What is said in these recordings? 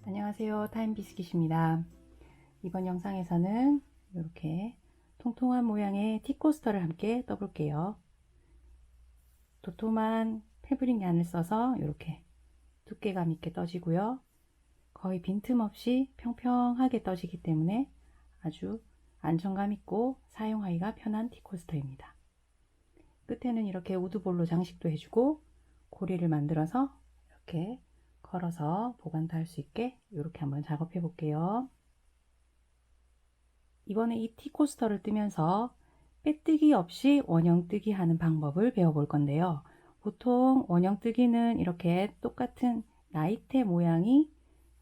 안녕하세요, 타임비스킷입니다. 이번 영상에서는 이렇게 통통한 모양의 티코스터를 함께 떠볼게요. 도톰한 패브릭 얀을 써서 이렇게 두께감 있게 떠지고요. 거의 빈틈없이 평평하게 떠지기 때문에 아주 안정감 있고 사용하기가 편한 티코스터입니다. 끝에는 이렇게 우드볼로 장식도 해주고 고리를 만들어서 이렇게 걸어서 보관도 할 수 있게 이렇게 한번 작업해 볼게요. 이번에 이 티코스터를 뜨면서 빼뜨기 없이 원형 뜨기 하는 방법을 배워볼 건데요. 보통 원형 뜨기는 이렇게 똑같은 나이테 모양이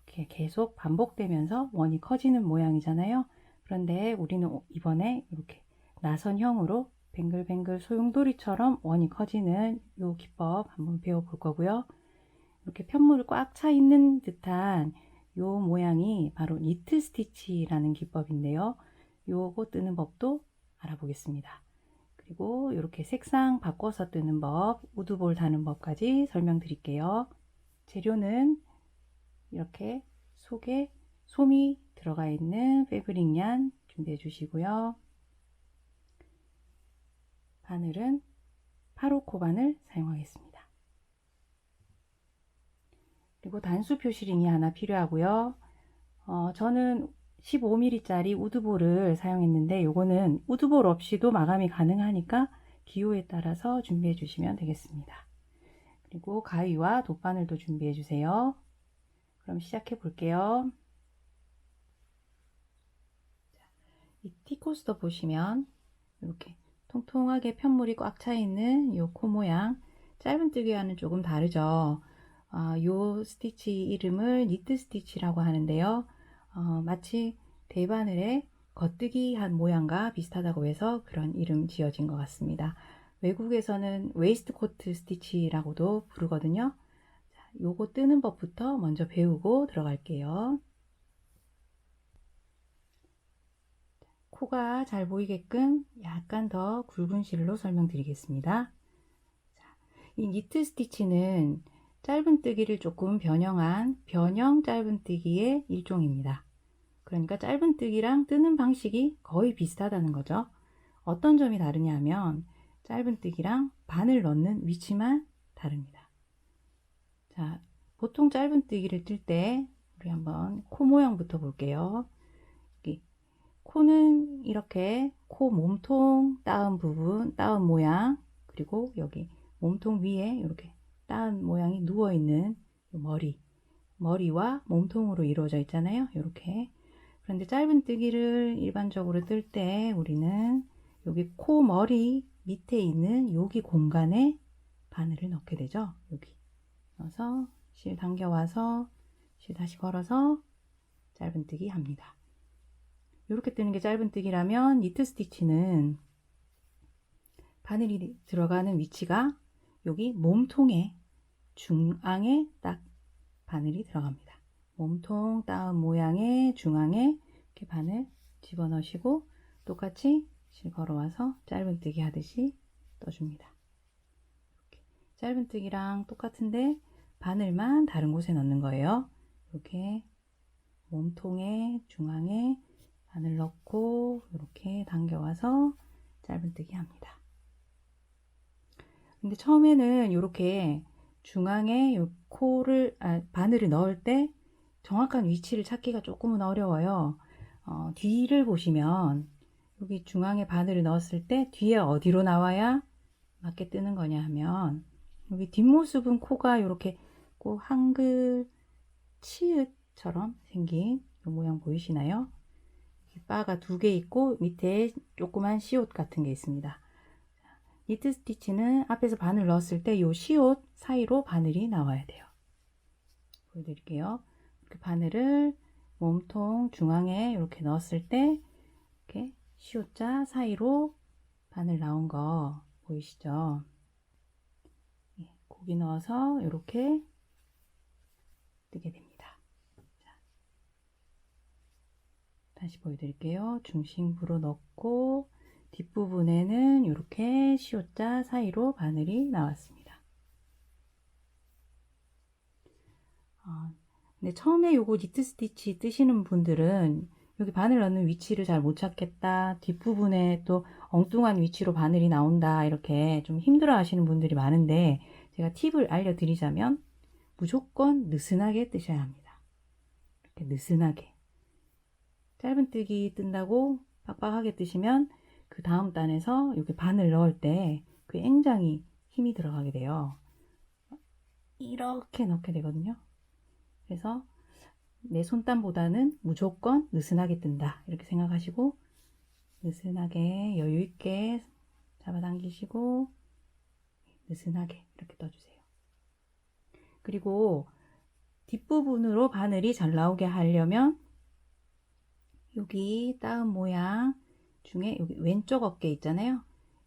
이렇게 계속 반복되면서 원이 커지는 모양이잖아요. 그런데 우리는 이번에 이렇게 나선형으로 뱅글뱅글 소용돌이처럼 원이 커지는 이 기법 한번 배워볼 거고요. 이렇게 편물이 꽉 차 있는 듯한 요 모양이 바로 니트 스티치라는 기법인데요. 요거 뜨는 법도 알아보겠습니다. 그리고 이렇게 색상 바꿔서 뜨는 법, 우드볼 다는 법까지 설명드릴게요. 재료는 이렇게 속에 솜이 들어가 있는 패브릭 얀 준비해 주시고요. 바늘은 8호 바늘 사용하겠습니다. 그리고 단수 표시링이 하나 필요하고요. 저는 15mm 짜리 우드볼을 사용했는데 요거는 우드볼 없이도 마감이 가능하니까 기호에 따라서 준비해 주시면 되겠습니다. 그리고 가위와 돗바늘도 준비해 주세요. 그럼 시작해 볼게요. 이 티코스터 보시면 이렇게 통통하게 편물이 꽉 차 있는 이 코 모양, 짧은 뜨기와는 조금 다르죠. 요 스티치 이름을 니트 스티치라고 하는데요. 마치 대바늘에 겉뜨기 한 모양과 비슷하다고 해서 그런 이름 지어진 것 같습니다. 외국에서는 웨이스트 코트 스티치라고도 부르거든요. 자, 요거 뜨는 법부터 먼저 배우고 들어갈게요. 코가 잘 보이게끔 약간 더 굵은 실로 설명드리겠습니다. 이 니트 스티치는 짧은 뜨기를 조금 변형한 변형 짧은 뜨기의 일종입니다. 그러니까 짧은 뜨기랑 뜨는 방식이 거의 비슷하다는 거죠. 어떤 점이 다르냐 하면 짧은 뜨기랑 바늘 넣는 위치만 다릅니다. 자, 보통 짧은 뜨기를 뜰 때 우리 한번 코 모양부터 볼게요. 코는 이렇게 코 몸통 따은 부분, 따은 모양, 그리고 여기 몸통 위에 이렇게 따은 모양이 누워있는 머리와 몸통으로 이루어져 있잖아요. 이렇게. 그런데 짧은 뜨기를 일반적으로 뜰 때 우리는 여기 코 머리 밑에 있는 여기 공간에 바늘을 넣게 되죠. 여기 넣어서 실 당겨와서 실 다시 걸어서 짧은 뜨기 합니다. 이렇게 뜨는 게 짧은 뜨기라면 니트 스티치는 바늘이 들어가는 위치가 여기 몸통의 중앙에 딱 바늘이 들어갑니다. 몸통 따은 모양의 중앙에 이렇게 바늘 집어넣으시고 똑같이 실 걸어와서 짧은 뜨기 하듯이 떠줍니다. 이렇게. 짧은 뜨기랑 똑같은데 바늘만 다른 곳에 넣는 거예요. 이렇게 몸통의 중앙에 바늘 넣고 이렇게 당겨와서 짧은 뜨기 합니다. 근데 처음에는 이렇게 중앙에 바늘을 넣을 때 정확한 위치를 찾기가 조금은 어려워요. 뒤를 보시면 여기 중앙에 바늘을 넣었을 때 뒤에 어디로 나와야 맞게 뜨는 거냐 하면 여기 뒷모습은 코가 이렇게 꼭 한글 치읓처럼 생긴 이 모양 보이시나요? 바가 두 개 있고 밑에 조그만 시옷 같은 게 있습니다. 니트 스티치는 앞에서 바늘 넣었을 때 이 시옷 사이로 바늘이 나와야 돼요. 보여드릴게요. 이렇게 바늘을 몸통 중앙에 이렇게 넣었을 때 이렇게 시옷자 사이로 바늘 나온 거 보이시죠? 고기 넣어서 이렇게 뜨게 됩니다. 다시 보여드릴게요. 중심부로 넣고 뒷부분에는 이렇게 시옷자 사이로 바늘이 나왔습니다. 근데 처음에 요거 니트 스티치 뜨시는 분들은 여기 바늘 넣는 위치를 잘 못 찾겠다, 뒷부분에 또 엉뚱한 위치로 바늘이 나온다, 이렇게 좀 힘들어 하시는 분들이 많은데, 제가 팁을 알려드리자면 무조건 느슨하게 뜨셔야 합니다. 이렇게 느슨하게. 짧은뜨기 뜬다고 빡빡하게 뜨시면 그 다음 단에서 여기 바늘 넣을 때 굉장히 힘이 들어가게 돼요. 이렇게 넣게 되거든요. 그래서 내 손땀보다는 무조건 느슨하게 뜬다, 이렇게 생각하시고 느슨하게 여유있게 잡아당기시고 느슨하게 이렇게 떠주세요. 그리고 뒷부분으로 바늘이 잘 나오게 하려면 여기 다운 모양 중에 여기 왼쪽 어깨 있잖아요.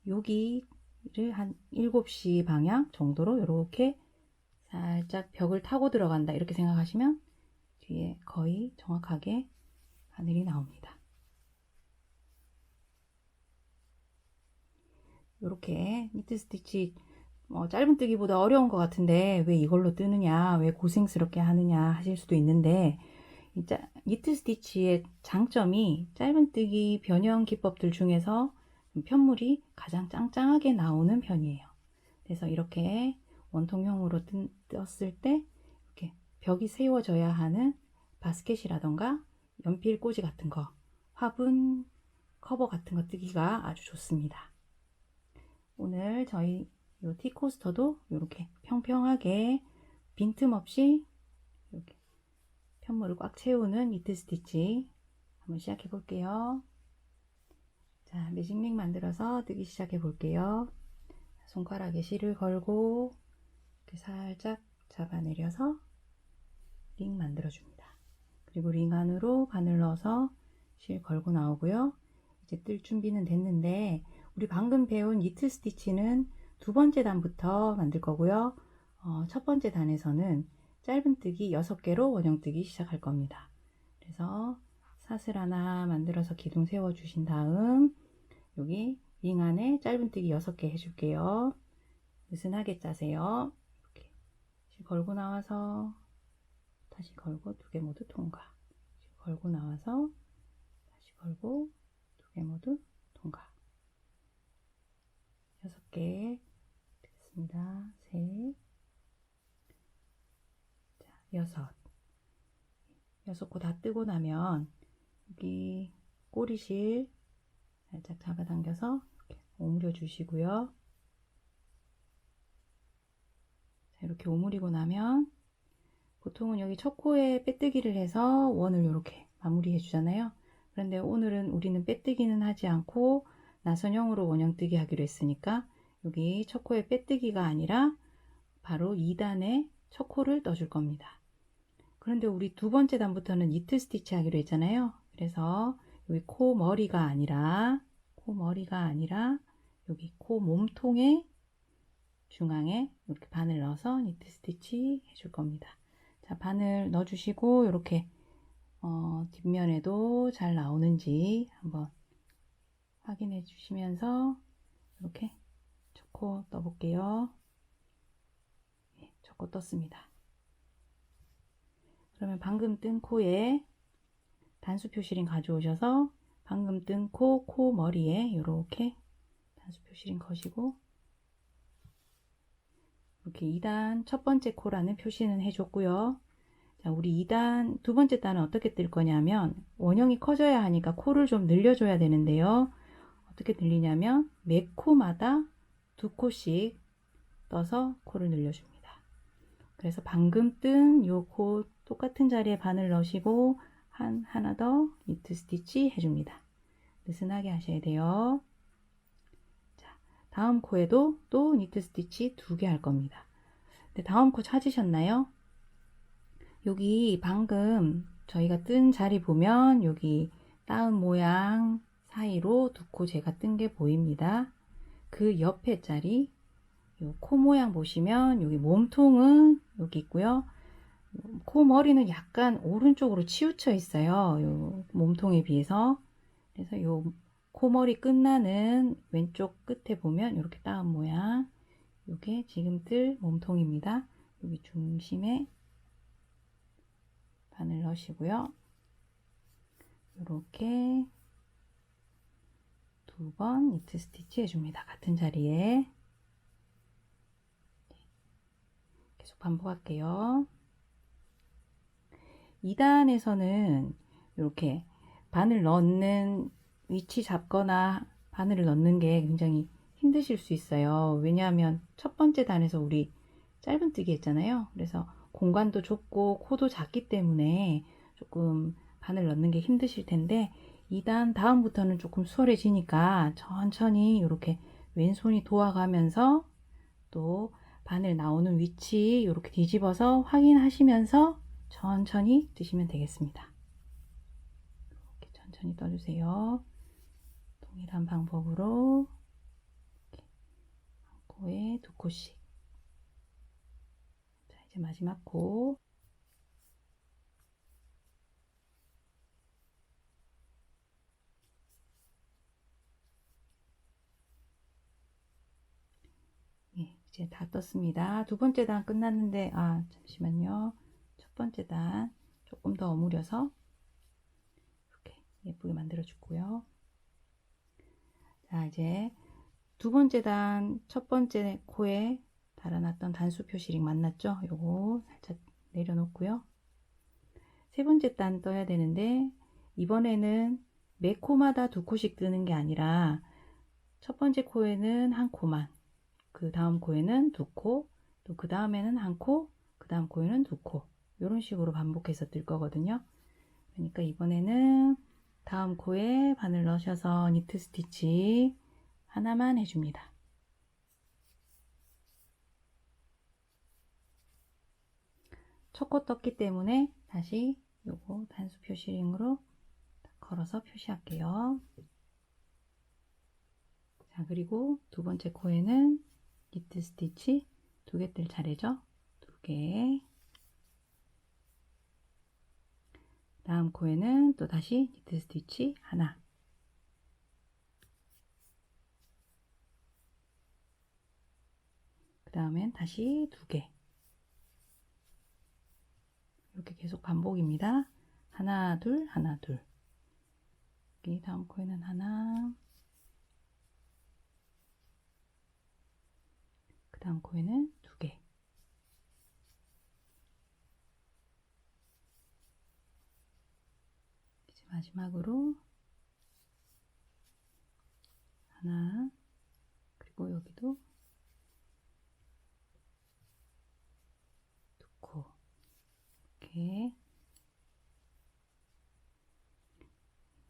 여기를 한 7시 방향 정도로 이렇게 살짝 벽을 타고 들어간다, 이렇게 생각하시면 뒤에 거의 정확하게 바늘이 나옵니다. 이렇게 니트 스티치 짧은뜨기보다 어려운 것 같은데 왜 이걸로 뜨느냐, 왜 고생스럽게 하느냐 하실 수도 있는데, 니트 스티치의 장점이 짧은뜨기 변형 기법들 중에서 편물이 가장 짱짱하게 나오는 편이에요. 그래서 이렇게 원통형으로 떴을 때 이렇게 벽이 세워져야 하는 바스켓이라던가 연필 꽂이 같은 거, 화분 커버 같은 거 뜨기가 아주 좋습니다. 오늘 저희 요 티코스터도 이렇게 평평하게 빈틈없이 이렇게 편물을 꽉 채우는 니트 스티치 한번 시작해 볼게요. 자, 매직링 만들어서 뜨기 시작해 볼게요. 손가락에 실을 걸고 이렇게 살짝 잡아내려서 링 만들어 줍니다. 그리고 링 안으로 바늘 넣어서 실 걸고 나오고요. 이제 뜰 준비는 됐는데, 우리 방금 배운 니트 스티치는 두 번째 단부터 만들 거고요. 첫 번째 단에서는 짧은뜨기 6개로 원형뜨기 시작할 겁니다. 그래서 사슬 하나 만들어서 기둥 세워 주신 다음 여기 링 안에 짧은뜨기 6개 해줄게요. 느슨하게 짜세요. 이렇게 걸고 나와서 다시 걸고 2개 모두 통과. 걸고 나와서 다시 걸고 2개 모두 통과. 6개 됐습니다. 셋, 자, 6코 다 뜨고 나면 여기 꼬리실 살짝 잡아당겨서 이렇게 오므려 주시고요. 자, 이렇게 오므리고 나면 보통은 여기 첫 코에 빼뜨기를 해서 원을 이렇게 마무리해 주잖아요. 그런데 오늘은 우리는 빼뜨기는 하지 않고 나선형으로 원형뜨기 하기로 했으니까 여기 첫 코에 빼뜨기가 아니라 바로 2단에 첫 코를 떠줄 겁니다. 그런데 우리 두 번째 단부터는 니트 스티치 하기로 했잖아요. 그래서 여기 코 머리가 아니라 여기 코 몸통의 중앙에 이렇게 바늘 넣어서 니트 스티치 해줄 겁니다. 자, 바늘 넣어주시고 이렇게 뒷면에도 잘 나오는지 한번 확인해 주시면서 이렇게 첫 코 떠볼게요. 네, 첫 코 떴습니다. 그러면 방금 뜬 코에 단수 표시링 가져오셔서 방금 뜬 코 머리에 이렇게 단수 표시링 거시고 이렇게 2단 첫 번째 코라는 표시는 해줬고요. 자, 우리 2단 두 번째 단은 어떻게 뜰 거냐면 원형이 커져야 하니까 코를 좀 늘려줘야 되는데요. 어떻게 늘리냐면 매 코마다 2코씩 떠서 코를 늘려줍니다. 그래서 방금 뜬 요 코 똑같은 자리에 바늘 넣으시고 하나 더 니트 스티치 해줍니다. 느슨하게 하셔야 돼요. 자, 다음 코에도 또 니트 스티치 2개 할 겁니다. 근데 다음 코 찾으셨나요? 여기 방금 저희가 뜬 자리 보면 여기 다운 모양 사이로 2코 제가 뜬 게 보입니다. 그 옆에 자리 요 코 모양 보시면 여기 몸통은 여기 있고요. 코 머리는 약간 오른쪽으로 치우쳐 있어요. 요 몸통에 비해서. 그래서 요 코머리 끝나는 왼쪽 끝에 보면 이렇게 다운 모양, 요게 지금 뜰 몸통입니다. 여기 중심에 바늘 넣으시고요. 이렇게 2번 니트 스티치 해줍니다. 같은 자리에 계속 반복할게요. 2단에서는 이렇게 바늘 넣는 위치 잡거나 바늘을 넣는 게 굉장히 힘드실 수 있어요. 왜냐하면 첫 번째 단에서 우리 짧은뜨기 했잖아요. 그래서 공간도 좁고 코도 작기 때문에 조금 바늘 넣는 게 힘드실 텐데 2단 다음부터는 조금 수월해지니까 천천히 이렇게 왼손이 도와가면서 또 바늘 나오는 위치 이렇게 뒤집어서 확인하시면서 천천히 뜨시면 되겠습니다. 이렇게 천천히 떠주세요. 동일한 방법으로 이렇게 한 코에 2코씩. 자, 이제 마지막 코. 예, 이제 다 떴습니다. 두 번째 단 끝났는데, 잠시만요. 첫 번째 단 조금 더 어무려서 이렇게 예쁘게 만들어 주고요. 자, 이제 두 번째 단 첫 번째 코에 달아놨던 단수 표시링 만났죠? 요거 살짝 내려놓고요. 세 번째 단 떠야 되는데 이번에는 매 코마다 2코씩 뜨는 게 아니라 첫 번째 코에는 한 코만, 그 다음 코에는 2코, 또 그 다음에는 한 코, 그 다음 코에는 2코, 이런 식으로 반복해서 뜰 거거든요. 그러니까 이번에는 다음 코에 바늘 넣으셔서 니트 스티치 하나만 해줍니다. 첫 코 떴기 때문에 다시 요거 단수 표시링으로 걸어서 표시할게요. 자, 그리고 두 번째 코에는 니트 스티치 2개 뜰 차례죠. 2개. 다음 코에는 또 다시 니트 스티치 하나. 그 다음엔 다시 2개. 이렇게 계속 반복입니다. 하나, 둘, 하나, 둘. 여기 다음 코에는 하나. 그 다음 코에는 2개. 이제 마지막으로 하나, 그리고 여기도 2코. 이렇게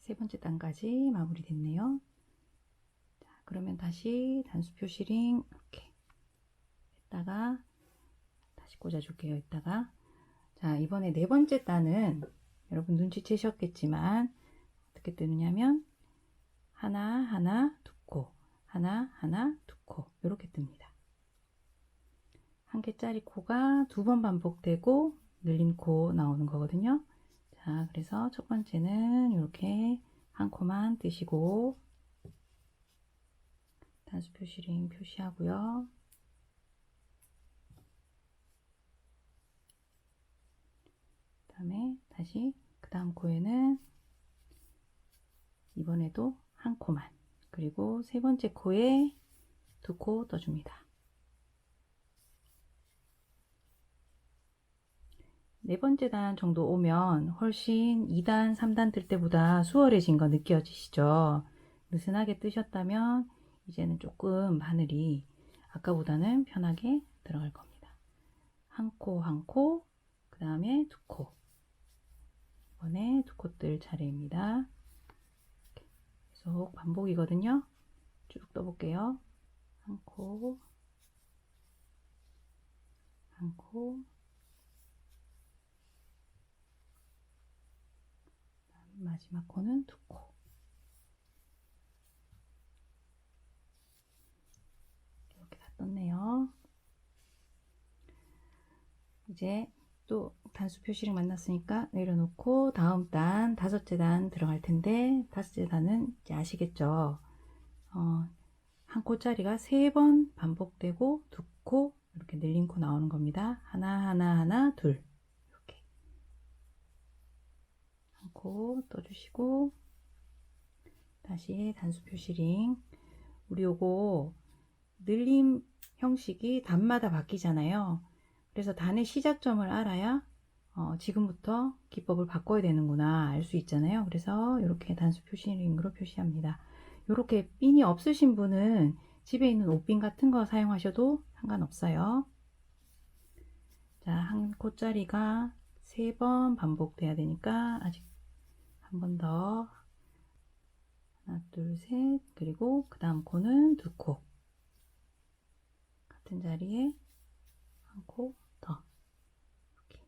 세 번째 단까지 마무리 됐네요. 자, 그러면 다시 단수 표시링 이렇게 했다가 다시 꽂아줄게요. 이따가. 자, 이번에 네 번째 단은 여러분 눈치채셨겠지만 어떻게 뜨느냐면 하나, 하나, 2코, 하나, 하나, 2코 이렇게 뜹니다. 한 개짜리 코가 2번 반복되고 늘림 코 나오는 거거든요. 자, 그래서 첫 번째는 이렇게 한 코만 뜨시고 단수 표시링 표시하고요. 그 다음에 다시 그 다음 코에는 이번에도 한 코만, 그리고 세 번째 코에 2코 떠줍니다. 네 번째 단 정도 오면 훨씬 2단, 3단 뜰 때보다 수월해진 거 느껴지시죠? 느슨하게 뜨셨다면 이제는 조금 바늘이 아까보다는 편하게 들어갈 겁니다. 한 코, 한 코, 그 다음에 2코. 이번에 2코 뜰 차례입니다. 계속 반복이거든요. 쭉 떠볼게요. 한 코, 한 코, 마지막 코는 2코. 이렇게 다 떴네요. 이제 또 단수 표시를 만났으니까 내려놓고 다음 단 다섯째 단 들어갈 텐데 다섯째 단은 이제 아시겠죠? 한 코짜리가 3번 반복되고 2코 이렇게 늘린 코 나오는 겁니다. 하나 하나 하나 둘 이렇게 코 떠주시고 다시 단수 표시링. 우리 요거 늘림 형식이 단마다 바뀌잖아요. 그래서 단의 시작점을 알아야 지금부터 기법을 바꿔야 되는구나 알 수 있잖아요. 그래서 이렇게 단수 표시링으로 표시합니다. 이렇게 핀이 없으신 분은 집에 있는 옷핀 같은 거 사용하셔도 상관없어요. 자, 한 코짜리가 3번 반복돼야 되니까 아직 한 번 더. 하나, 둘, 셋. 그리고 그 다음 코는 2코. 같은 자리에 한 코 더. 이렇게.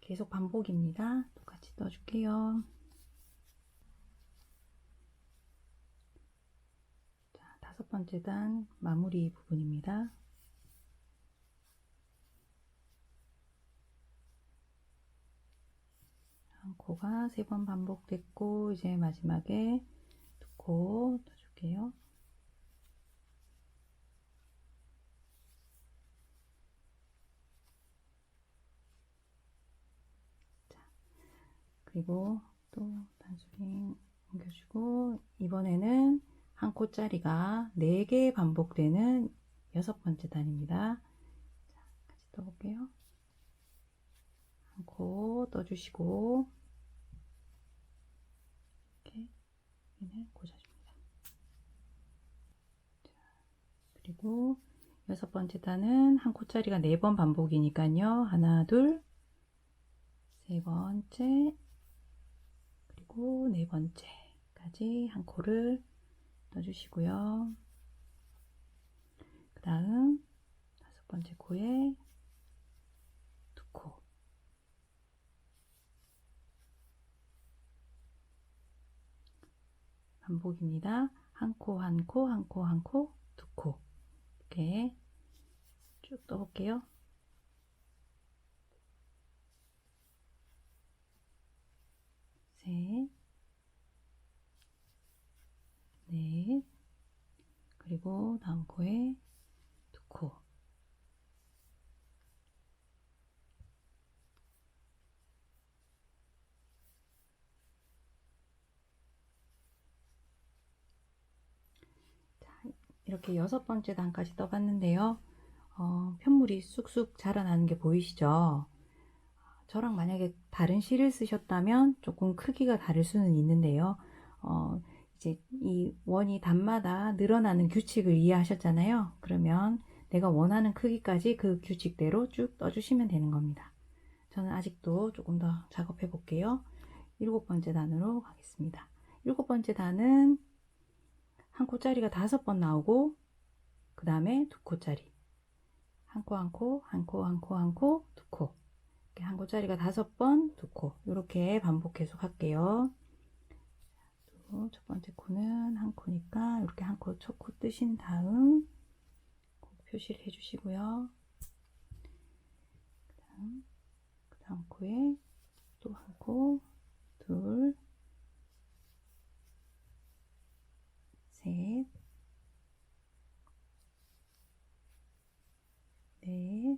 계속 반복입니다. 똑같이 떠줄게요. 자, 5번째 단 마무리 부분입니다. 한 코가 3번 반복됐고 이제 마지막에 2코 떠줄게요. 자, 그리고 또 단수링 옮겨주고 이번에는 한 코짜리가 4개 반복되는 6번째 단입니다. 자, 같이 떠볼게요. 한 코 떠주시고 이렇게 핀을 꽂아줍니다. 자, 그리고 6번째 단은 한 코짜리가 4번 반복이니까요. 하나, 둘, 3번째, 그리고 4번째까지 한 코를 떠주시고요. 그 다음 5번째 코에 2코. 반복입니다. 한 코, 한 코, 한 코, 한 코, 2코. 이렇게 쭉 떠볼게요. 셋, 넷, 그리고 다음 코에 2코. 자, 이렇게 6번째 단까지 떠봤는데요. 편물이 쑥쑥 자라나는 게 보이시죠? 저랑 만약에 다른 실을 쓰셨다면 조금 크기가 다를 수는 있는데요. 이제 이 원이 단마다 늘어나는 규칙을 이해하셨잖아요. 그러면 내가 원하는 크기까지 그 규칙대로 쭉 떠주시면 되는 겁니다. 저는 아직도 조금 더 작업해 볼게요. 7번째 단으로 가겠습니다. 7번째 단은 한 코짜리가 5번 나오고 그 다음에 2코짜리 한 코 한 코 한 코 한 코 한 코 2코 한 코짜리가 5번 2코 이렇게 반복 계속 할게요. 첫 번째 코는 한 코니까 이렇게 한 코 첫 코 뜨신 다음 표시를 해 주시고요. 그 다음 코에 또 한 코, 둘, 셋, 넷,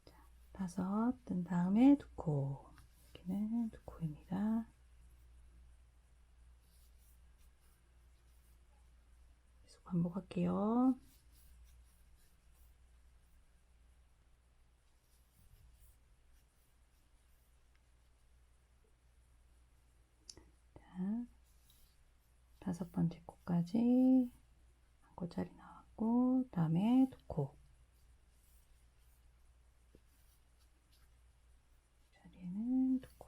자, 5 뜬 다음에 2코. 여기는 2코입니다. 계속 반복할게요. 자, 5번째 코까지 한 코짜리 나왔고, 다음에 2코. 자리에는 2코.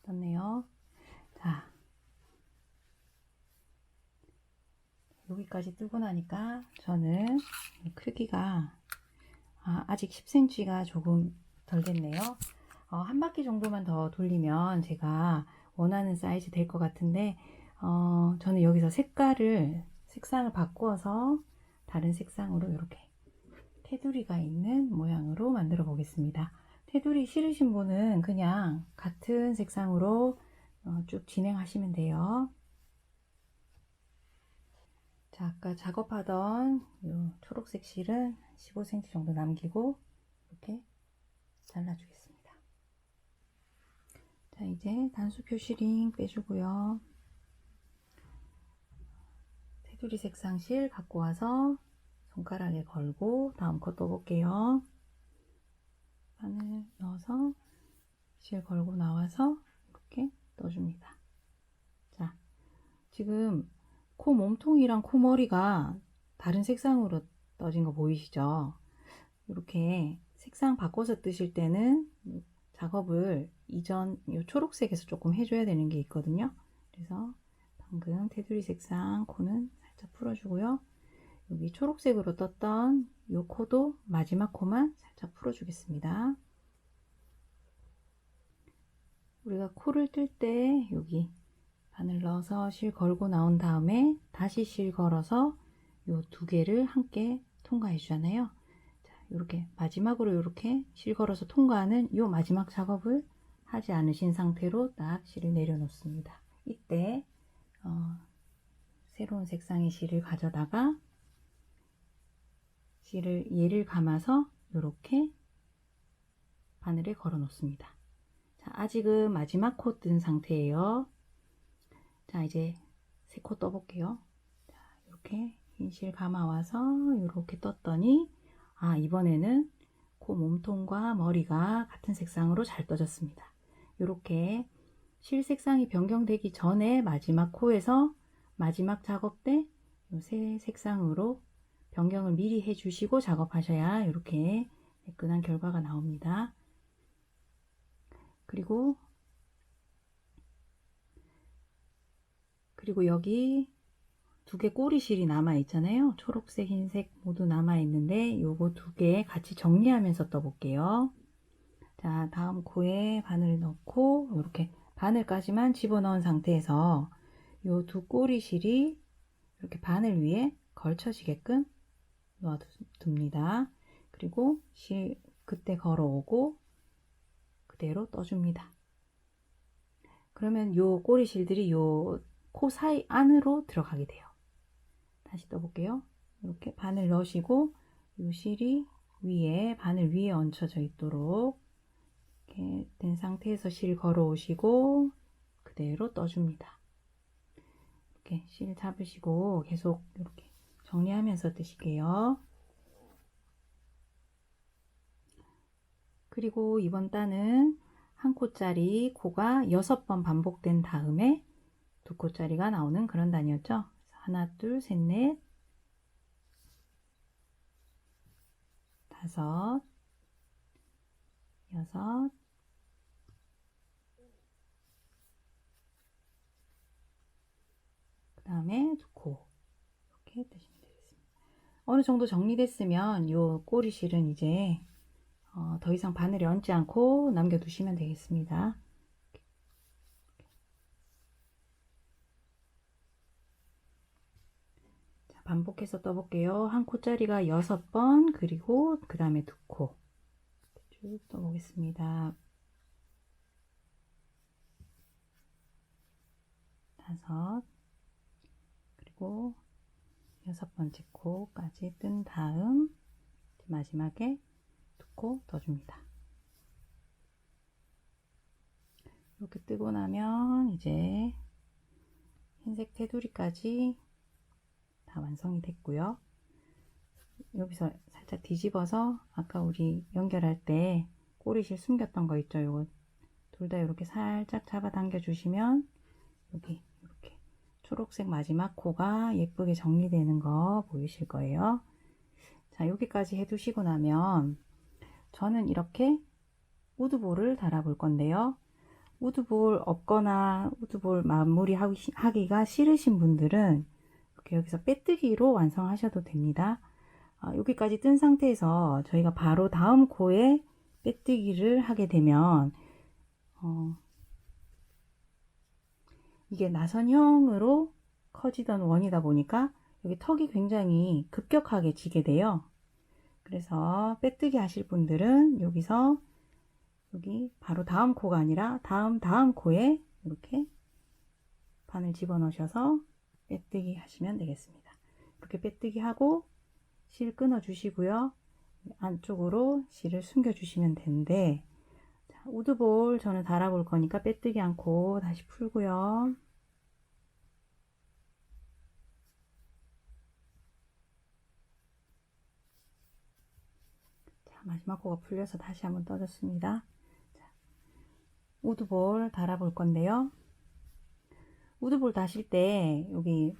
떴네요. 자, 여기까지 뜨고 나니까 저는 크기가 아직 10cm가 조금 덜 됐네요. 한 바퀴 정도만 더 돌리면 제가 원하는 사이즈 될 것 같은데 저는 여기서 색상을 바꾸어서 다른 색상으로 이렇게 테두리가 있는 모양으로 만들어 보겠습니다. 테두리 싫으신 분은 그냥 같은 색상으로 쭉 진행하시면 돼요. 자, 자, 아까 작업하던 요 초록색 실은 15cm 정도 남기고 이렇게 잘라주겠습니다. 자, 이제 단수 표시링 빼주고요. 테두리 색상 실 갖고 와서 손가락에 걸고 다음 거 떠볼게요. 바늘 넣어서 실 걸고 나와서 이렇게 떠줍니다. 자, 지금 코 몸통이랑 코 머리가 다른 색상으로 떠진 거 보이시죠? 이렇게 색상 바꿔서 뜨실 때는 작업을 이전 이 초록색에서 조금 해줘야 되는 게 있거든요. 그래서 방금 테두리 색상 코는 살짝 풀어주고요. 여기 초록색으로 떴던 이 코도 마지막 코만 살짝 풀어주겠습니다. 우리가 코를 뜰 때 여기 바늘 넣어서 실 걸고 나온 다음에 다시 실 걸어서 이 두 개를 함께 통과해 주잖아요. 자, 이렇게 마지막으로 이렇게 실 걸어서 통과하는 이 마지막 작업을 하지 않으신 상태로 딱 실을 내려놓습니다. 이때 새로운 색상의 실을 가져다가 실을 얘를 감아서 이렇게 바늘에 걸어 놓습니다. 자, 아직은 마지막 코 뜬 상태예요. 자, 이제 세 코 떠볼게요. 자, 이렇게 흰 실 감아와서 이렇게 떴더니 이번에는 코 몸통과 머리가 같은 색상으로 잘 떠졌습니다. 이렇게 실 색상이 변경되기 전에 마지막 코에서 마지막 작업 때 새 색상으로 변경을 미리 해 주시고 작업하셔야 이렇게 매끈한 결과가 나옵니다. 그리고 여기 두 개 꼬리실이 남아 있잖아요. 초록색, 흰색 모두 남아 있는데 요거 두 개 같이 정리하면서 떠볼게요. 자, 다음 코에 바늘 넣고 이렇게 바늘까지만 집어넣은 상태에서 요 두 꼬리실이 이렇게 바늘 위에 걸쳐지게끔 놓아둡니다. 그리고 실 그때 걸어오고 그대로 떠줍니다. 그러면 요 꼬리실들이 요 코 사이 안으로 들어가게 돼요. 다시 떠볼게요. 이렇게 바늘 넣으시고 요 실이 위에 바늘 위에 얹혀져 있도록 이렇게 된 상태에서 실 걸어 오시고 그대로 떠줍니다. 이렇게 실 잡으시고 계속 이렇게 정리하면서 뜨실게요. 그리고 이번 단은 한 코짜리 코가 6번 반복된 다음에 두 코짜리가 나오는 그런 단이었죠. 하나, 둘, 셋, 넷, 다섯, 여섯, 그 다음에 두 코. 이렇게 뜨시면 되겠습니다. 어느 정도 정리됐으면 이 꼬리실은 이제 더 이상 바늘에 얹지 않고 남겨두시면 되겠습니다. 자, 반복해서 떠볼게요. 한 코짜리가 6번, 그리고 그 다음에 두 코. 쭉 떠보겠습니다. 다섯, 그리고 6번째 코까지 뜬 다음 마지막에 두 코 떠줍니다. 이렇게 뜨고 나면 이제 흰색 테두리까지 다 완성이 됐고요. 여기서 살짝 뒤집어서 아까 우리 연결할 때 꼬리실 숨겼던 거 있죠? 요거 둘 다 이렇게 살짝 잡아 당겨 주시면 여기 이렇게 초록색 마지막 코가 예쁘게 정리되는 거 보이실 거예요. 자, 여기까지 해 두시고 나면 저는 이렇게 우드볼을 달아 볼 건데요. 우드볼 없거나 우드볼 마무리 하기가 싫으신 분들은 이렇게 여기서 빼뜨기로 완성하셔도 됩니다. 여기까지 뜬 상태에서 저희가 바로 다음 코에 빼뜨기를 하게 되면 이게 나선형으로 커지던 원이다 보니까 여기 턱이 굉장히 급격하게 지게 돼요. 그래서 빼뜨기 하실 분들은 여기서 여기 바로 다음 코가 아니라 다음 코에 이렇게 바늘 집어 넣으셔서 빼뜨기 하시면 되겠습니다. 이렇게 빼뜨기 하고 실 끊어 주시고요. 안쪽으로 실을 숨겨 주시면 되는데, 자, 우드볼 저는 달아볼 거니까 빼뜨기 않고 다시 풀고요. 자, 마지막 코가 풀려서 다시 한번 떠졌습니다. 자, 우드볼 달아볼 건데요. 우드볼 다실 때 여기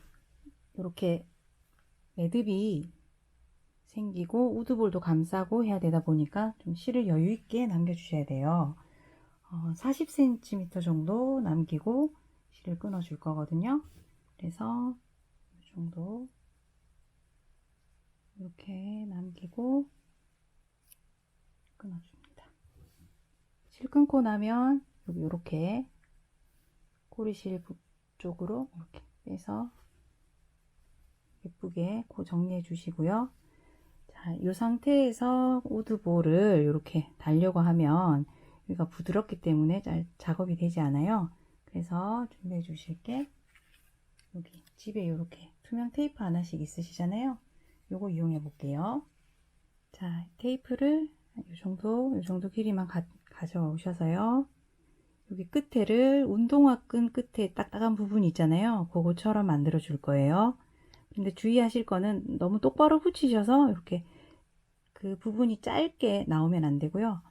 이렇게 매듭이 생기고 우드볼도 감싸고 해야 되다 보니까 좀 실을 여유 있게 남겨 주셔야 돼요. 40cm 정도 남기고 실을 끊어 줄 거거든요. 그래서 이 정도 이렇게 남기고 끊어 줍니다. 실 끊고 나면 여기 이렇게 꼬리실 쪽으로 이렇게 빼서 예쁘게 정리해 주시고요. 자, 이 상태에서 우드볼을 이렇게 달려고 하면 여기가 부드럽기 때문에 잘 작업이 되지 않아요. 그래서 준비해 주실 게 여기 집에 이렇게 투명 테이프 하나씩 있으시잖아요. 요거 이용해 볼게요. 자, 테이프를 이 정도 길이만 가져오셔서요. 여기 끝에를 운동화 끈 끝에 딱딱한 부분이 있잖아요. 그거처럼 만들어 줄 거예요. 근데 주의하실 거는 너무 똑바로 붙이셔서 이렇게 그 부분이 짧게 나오면 안 되고요.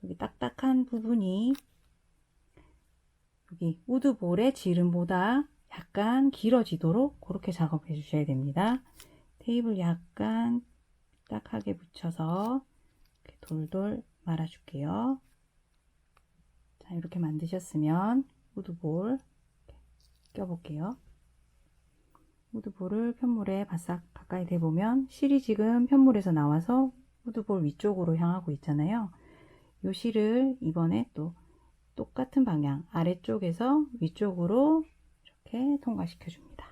여기 딱딱한 부분이 여기 우드볼의 지름보다 약간 길어지도록 그렇게 작업해 주셔야 됩니다. 테이프를 약간 딱하게 붙여서 이렇게 돌돌 말아 줄게요. 자, 이렇게 만드셨으면 우드볼 껴볼게요. 우드볼을 편물에 바싹 가까이 대보면 실이 지금 편물에서 나와서 우드볼 위쪽으로 향하고 있잖아요. 이 실을 이번에 또 똑같은 방향 아래쪽에서 위쪽으로 이렇게 통과시켜 줍니다.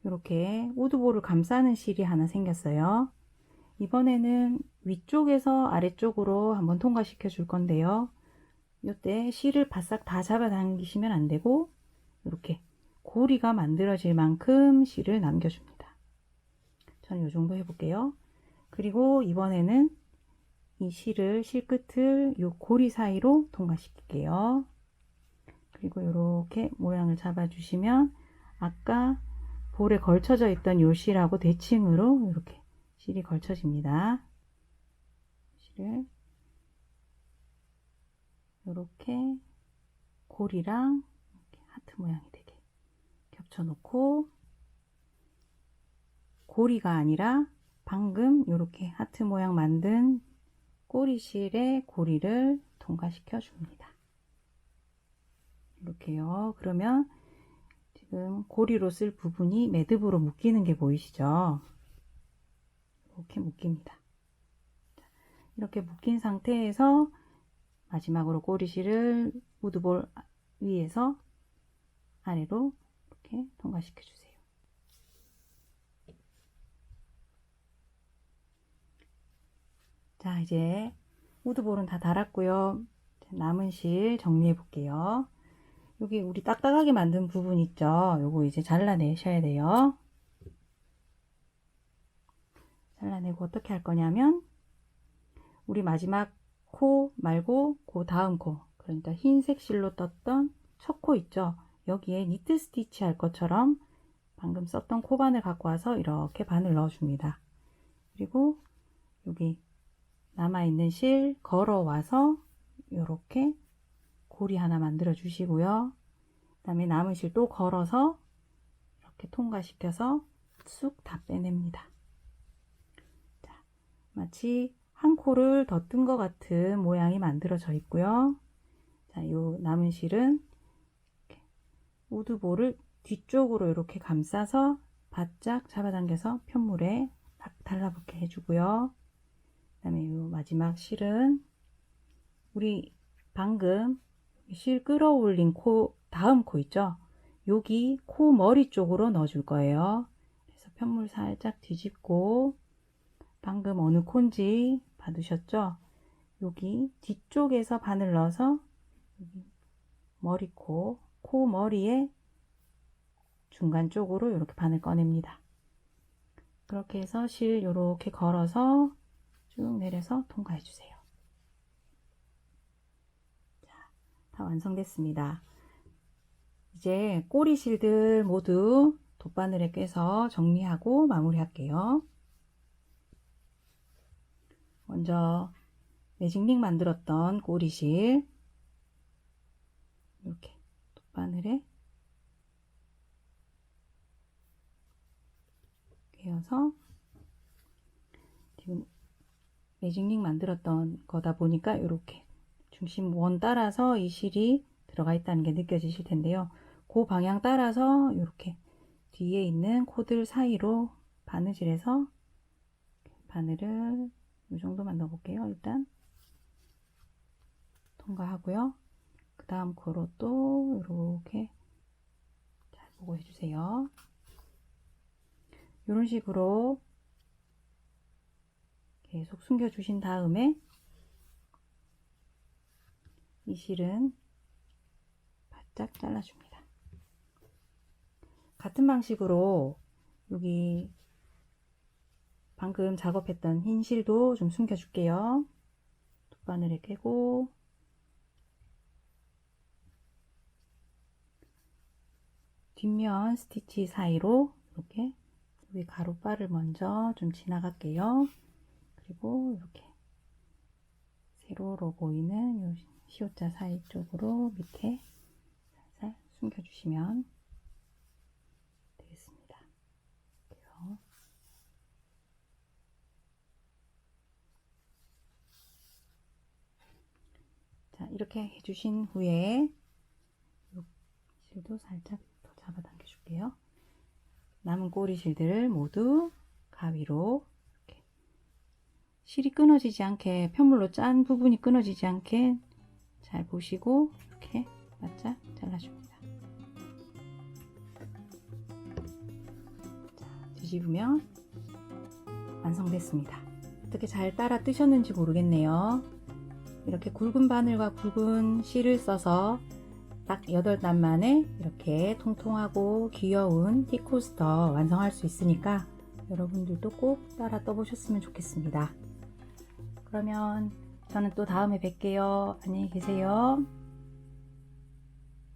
이렇게 우드볼을 감싸는 실이 하나 생겼어요. 이번에는 위쪽에서 아래쪽으로 한번 통과시켜 줄 건데요. 이때 실을 바싹 다 잡아 당기시면 안 되고 이렇게 고리가 만들어질 만큼 실을 남겨줍니다. 저는 이 정도 해볼게요. 그리고 이번에는 이 실을 실 끝을 이 고리 사이로 통과시킬게요. 그리고 이렇게 모양을 잡아주시면 아까 볼에 걸쳐져 있던 이 실하고 대칭으로 이렇게 실이 걸쳐집니다. 실을 이렇게 고리랑 이렇게 하트 모양이 되게 겹쳐 놓고 고리가 아니라 방금 이렇게 하트 모양 만든 꼬리실에 고리를 통과시켜 줍니다. 이렇게요. 그러면 지금 고리로 쓸 부분이 매듭으로 묶이는 게 보이시죠? 이렇게 묶입니다. 이렇게 묶인 상태에서 마지막으로 꼬리실을 우드볼 위에서 아래로 이렇게 통과시켜 주세요. 자, 이제 우드볼은 다 달았고요. 남은 실 정리해 볼게요. 여기 우리 딱딱하게 만든 부분 있죠? 요거 이제 잘라내셔야 돼요. 잘라내고 어떻게 할 거냐면 우리 마지막 코 말고 그 다음 코, 그러니까 흰색 실로 떴던 첫 코 있죠? 여기에 니트 스티치 할 것처럼 방금 썼던 코바늘 갖고 와서 이렇게 바늘 넣어줍니다. 그리고 여기 남아있는 실 걸어와서 이렇게 고리 하나 만들어 주시고요. 그 다음에 남은 실 또 걸어서 이렇게 통과시켜서 쑥 다 빼냅니다. 자, 마치 한 코를 더 뜬 것 같은 모양이 만들어져 있고요. 자, 요 남은 실은 이렇게 우드볼을 뒤쪽으로 이렇게 감싸서 바짝 잡아당겨서 편물에 딱 달라붙게 해주고요. 그 다음에 요 마지막 실은 우리 방금 실 끌어올린 코 다음 코 있죠? 여기 코 머리 쪽으로 넣어줄 거예요. 그래서 편물 살짝 뒤집고 방금 어느 콘지 받으셨죠? 여기 뒤쪽에서 바늘 넣어서 여기 머리코, 코 머리에 중간 쪽으로 이렇게 바늘 꺼냅니다. 그렇게 해서 실 이렇게 걸어서 쭉 내려서 통과해 주세요. 자, 다 완성됐습니다. 이제 꼬리 실들 모두 돗바늘에 꿰서 정리하고 마무리할게요. 먼저 매직링 만들었던 꼬리실 이렇게 돗바늘에 꿰어서, 지금 매직링 만들었던 거다 보니까 이렇게 중심 원 따라서 이 실이 들어가 있다는 게 느껴지실 텐데요. 그 방향 따라서 이렇게 뒤에 있는 코들 사이로 바느질해서 바늘을 이 정도만 넣어 볼게요. 일단 통과하고요. 그 다음 코로 또 이렇게 잘 보고 해주세요. 이런 식으로 계속 숨겨 주신 다음에 이 실은 바짝 잘라줍니다. 같은 방식으로 여기 방금 작업했던 흰 실도 좀 숨겨 줄게요. 돗바늘에 꿰고 뒷면 스티치 사이로 이렇게 여기 가로바를 먼저 좀 지나갈게요. 그리고 이렇게 세로로 보이는 이 시옷자 사이 쪽으로 밑에 살살 숨겨주시면 되겠습니다. 그래요. 자, 이렇게 해주신 후에 이 실도 살짝 더 잡아당겨 줄게요. 남은 꼬리 실들 모두 가위로 이렇게 실이 끊어지지 않게, 편물로 짠 부분이 끊어지지 않게 잘 보시고 이렇게 바짝 잘라줍니다. 자, 뒤집으면 완성됐습니다. 어떻게 잘 따라 뜨셨는지 모르겠네요. 이렇게 굵은 바늘과 굵은 실을 써서 딱 8단 만에 이렇게 통통하고 귀여운 티코스터 완성할 수 있으니까 여러분들도 꼭 따라 떠보셨으면 좋겠습니다. 그러면 저는 또 다음에 뵐게요. 안녕히 계세요.